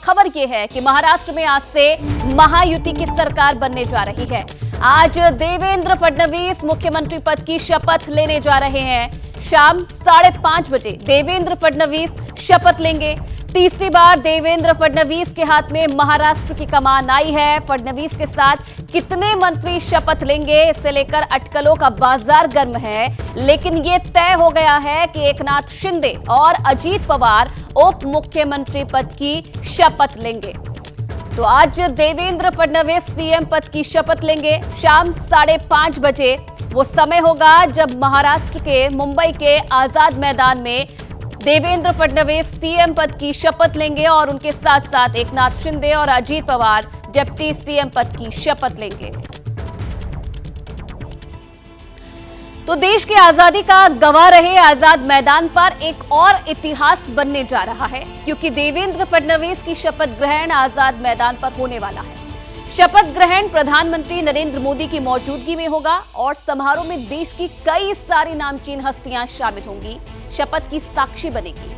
खबर यह है कि महाराष्ट्र में आज से महायुति की सरकार बनने जा रही है। आज देवेंद्र फडणवीस मुख्यमंत्री पद की शपथ लेने जा रहे हैं। शाम 5:30 बजे देवेंद्र फडणवीस शपथ लेंगे। तीसरी बार देवेंद्र फडणवीस के हाथ में महाराष्ट्र की कमान आई है। फडणवीस के साथ कितने मंत्री शपथ लेंगे, इसे लेकर अटकलों का बाजार गर्म है, लेकिन ये तय हो गया है कि एकनाथ शिंदे और अजीत पवार उप मुख्यमंत्री पद की शपथ लेंगे। तो आज देवेंद्र फडणवीस सीएम पद की शपथ लेंगे। शाम 5:30 बजे वो समय होगा जब महाराष्ट्र के मुंबई के आजाद मैदान में देवेंद्र फडणवीस सीएम पद की शपथ लेंगे और उनके साथ साथ एकनाथ शिंदे और अजीत पवार डिप्टी सीएम पद की शपथ लेंगे। तो देश की आजादी का गवाह रहे आजाद मैदान पर एक और इतिहास बनने जा रहा है, क्योंकि देवेंद्र फडणवीस की शपथ ग्रहण आजाद मैदान पर होने वाला है। शपथ ग्रहण प्रधानमंत्री नरेंद्र मोदी की मौजूदगी में होगा और समारोह में देश की कई सारी नामचीन हस्तियां शामिल होंगी, शपथ की साक्षी बनेगी।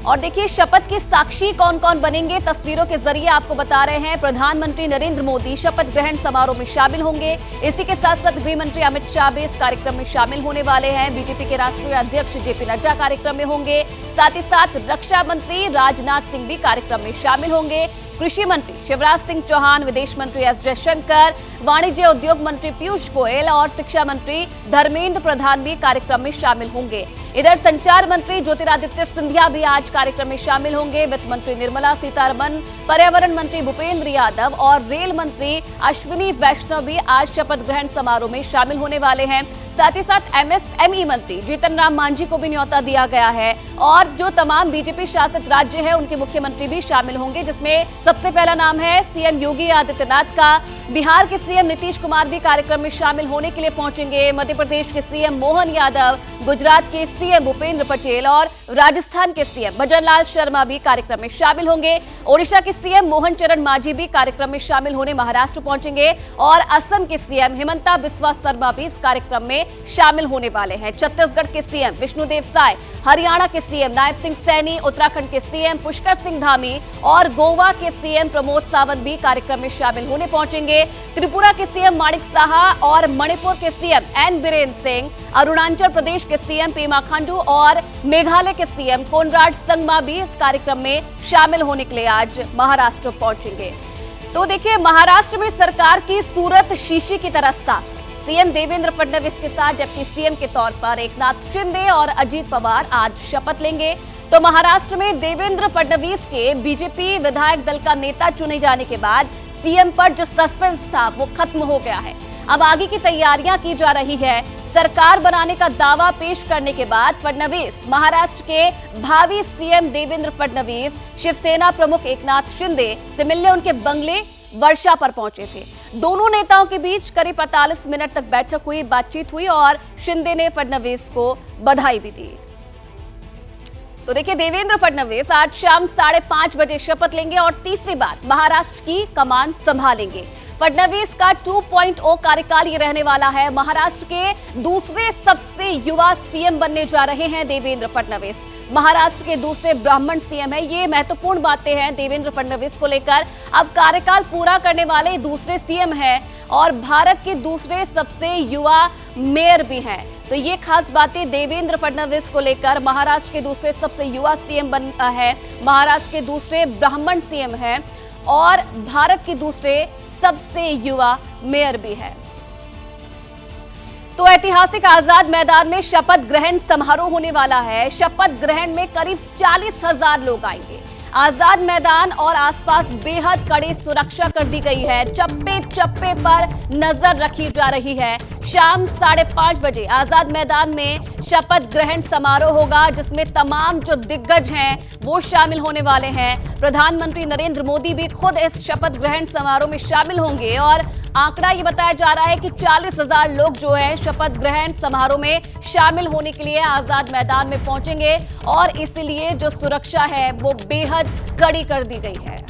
और देखिए शपथ के साक्षी कौन कौन बनेंगे, तस्वीरों के जरिए आपको बता रहे हैं। प्रधानमंत्री नरेंद्र मोदी शपथ ग्रहण समारोह में शामिल होंगे। इसी के साथ साथ गृह मंत्री अमित शाह भी इस कार्यक्रम में शामिल होने वाले हैं। बीजेपी के राष्ट्रीय अध्यक्ष जेपी नड्डा कार्यक्रम में होंगे। साथ ही साथ रक्षा मंत्री राजनाथ सिंह भी कार्यक्रम में शामिल होंगे। कृषि मंत्री शिवराज सिंह चौहान, विदेश मंत्री एस जयशंकर, वाणिज्य उद्योग मंत्री पीयूष गोयल और शिक्षा मंत्री धर्मेंद्र प्रधान भी कार्यक्रम में शामिल होंगे। इधर संचार मंत्री ज्योतिरादित्य सिंधिया भी आज कार्यक्रम में शामिल होंगे। वित्त मंत्री निर्मला सीतारमण, पर्यावरण मंत्री भूपेंद्र यादव और रेल मंत्री अश्विनी वैष्णव भी आज शपथ ग्रहण समारोह में शामिल होने वाले हैं। साथ ही साथ एमएसएमई मंत्री जीतन राम मांझी को भी न्योता दिया गया है और जो तमाम बीजेपी शासित राज्य है उनके मुख्यमंत्री भी शामिल होंगे, जिसमें सबसे पहला नाम है सीएम योगी आदित्यनाथ का। बिहार के सीएम नीतीश कुमार भी कार्यक्रम में शामिल होने के लिए पहुंचेंगे। मध्य प्रदेश के सीएम मोहन यादव, गुजरात के सीएम भूपेंद्र पटेल और राजस्थान के सीएम भजनलाल शर्मा भी कार्यक्रम में शामिल होंगे। ओडिशा के सीएम मोहन चरण मांझी भी कार्यक्रम में शामिल होने महाराष्ट्र पहुंचेंगे और असम के सीएम हिमंता बिस्वा शर्मा भी इस कार्यक्रम में शामिल होने वाले हैं। छत्तीसगढ़ के सीएम विष्णुदेव साय, हरियाणा के सीएम नायब सिंह सैनी, उत्तराखंड के सीएम पुष्कर सिंह धामी और गोवा के सीएम प्रमोद सावंत भी कार्यक्रम में शामिल होने पहुंचेंगे। त्रिपुरा के सीएम माणिक साहा और मणिपुर के सीएम एन बीरेन्द्र सिंह, अरुणाचल प्रदेश के सीएम पेमा खांडू और मेघालय के सीएम कोनराड संगमा भी इस कार्यक्रम में शामिल होने के लिए आज महाराष्ट्र पहुंचेंगे। तो देखिए महाराष्ट्र में सरकार की सूरत शीशी की तरह साफ। सीएम देवेंद्र फडणवीस के साथ डिप्टी सीएम के तौर पर एकनाथ शिंदे और अजीत पवार आज शपथ लेंगे। तो महाराष्ट्र में देवेंद्र फडणवीस के बीजेपी विधायक दल का नेता चुने जाने के बाद सीएम पर जो सस्पेंस था वो खत्म हो गया है। अब आगे की तैयारियां की जा रही है। सरकार बनाने का दावा पेश करने के बाद फडणवीस महाराष्ट्र के भावी सीएम देवेंद्र फडणवीस शिवसेना प्रमुख एकनाथ शिंदे से मिलने उनके बंगले वर्षा पर पहुंचे थे। दोनों नेताओं के बीच करीब 45 मिनट तक बातचीत हुई और शिंदे ने फडणवीस को बधाई भी दी। तो देखिए देवेंद्र फडणवीस आज शाम 5:30 बजे शपथ लेंगे और तीसरी बार महाराष्ट्र की कमान संभालेंगे। फडणवीस का 2.0 कार्यकाल ये रहने वाला है। महाराष्ट्र के दूसरे सबसे युवा सीएम बनने जा रहे हैं देवेंद्र फडणवीस। महाराष्ट्र के दूसरे ब्राह्मण सीएम है। ये महत्वपूर्ण बातें हैं देवेंद्र फडणवीस को लेकर। अब कार्यकाल पूरा करने वाले दूसरे सीएम हैं और भारत के दूसरे सबसे युवा मेयर भी हैं। तो ये खास बातें देवेंद्र फडणवीस को लेकर। महाराष्ट्र के दूसरे सबसे युवा सीएम है, महाराष्ट्र के दूसरे ब्राह्मण सीएम है और भारत के दूसरे सबसे युवा मेयर भी है। तो ऐतिहासिक आजाद मैदान में शपथ ग्रहण समारोह होने वाला है। शपथ ग्रहण में करीब 40,000 लोग आएंगे। आजाद मैदान और आसपास बेहद कड़ी सुरक्षा कर दी गई है। चप्पे चप्पे पर नजर रखी जा रही है। शाम 5:30 बजे आजाद मैदान में शपथ ग्रहण समारोह होगा, जिसमें तमाम जो दिग्गज हैं वो शामिल होने वाले हैं। प्रधानमंत्री नरेंद्र मोदी भी खुद इस शपथ ग्रहण समारोह में शामिल होंगे और आंकड़ा ये बताया जा रहा है कि 40,000 लोग जो है शपथ ग्रहण समारोह में शामिल होने के लिए आजाद मैदान में पहुंचेंगे और इसलिए जो सुरक्षा है वो बेहद कड़ी कर दी गई है।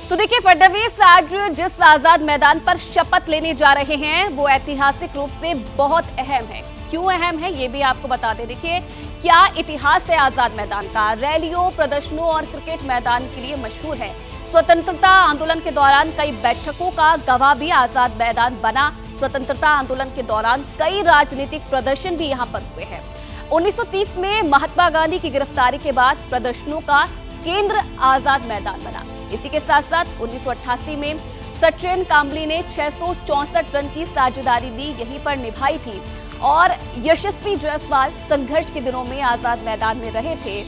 तो देखिए फडणवीस आज जिस आजाद मैदान पर शपथ लेने जा रहे हैं वो ऐतिहासिक रूप से बहुत अहम है। क्यों अहम है ये भी आपको बता दें। देखिए क्या इतिहास है आजाद मैदान का। रैलियों, प्रदर्शनों और क्रिकेट मैदान के लिए मशहूर है। स्वतंत्रता आंदोलन के दौरान कई बैठकों का गवाह भी आजाद मैदान बना। स्वतंत्रता आंदोलन के दौरान कई राजनीतिक प्रदर्शन भी यहां पर हुए हैं। 1930 में महात्मा गांधी की गिरफ्तारी के बाद प्रदर्शनों का केंद्र आजाद मैदान बना। इसी के साथ साथ 1988 में सचिन कांबली ने 664 रन की साझेदारी भी यहीं पर निभाई थी और यशस्वी जायसवाल संघर्ष के दिनों में आजाद मैदान में रहे थे।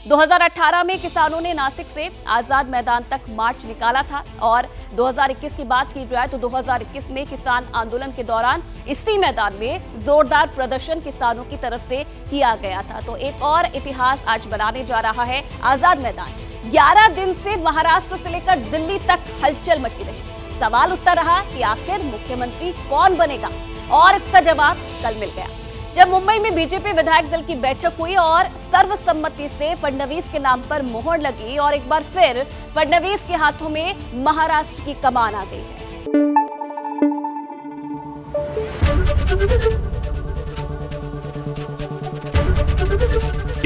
2018 में किसानों ने नासिक से आजाद मैदान तक मार्च निकाला था और 2021 की बात की जाए तो 2021 में किसान आंदोलन के दौरान इसी मैदान में जोरदार प्रदर्शन किसानों की तरफ से किया गया था। तो एक और इतिहास आज बनाने जा रहा है आजाद मैदान। 11 दिन से महाराष्ट्र से लेकर दिल्ली तक हलचल मची रही। सवाल उठता रहा कि आखिर मुख्यमंत्री कौन बनेगा और इसका जवाब कल मिल गया जब मुंबई में बीजेपी विधायक दल की बैठक हुई और सर्वसम्मति से फडणवीस के नाम पर मोहर लगी और एक बार फिर फडणवीस के हाथों में महाराष्ट्र की कमान आ गई है।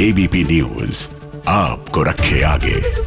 एबीपी न्यूज आपको रखे आगे।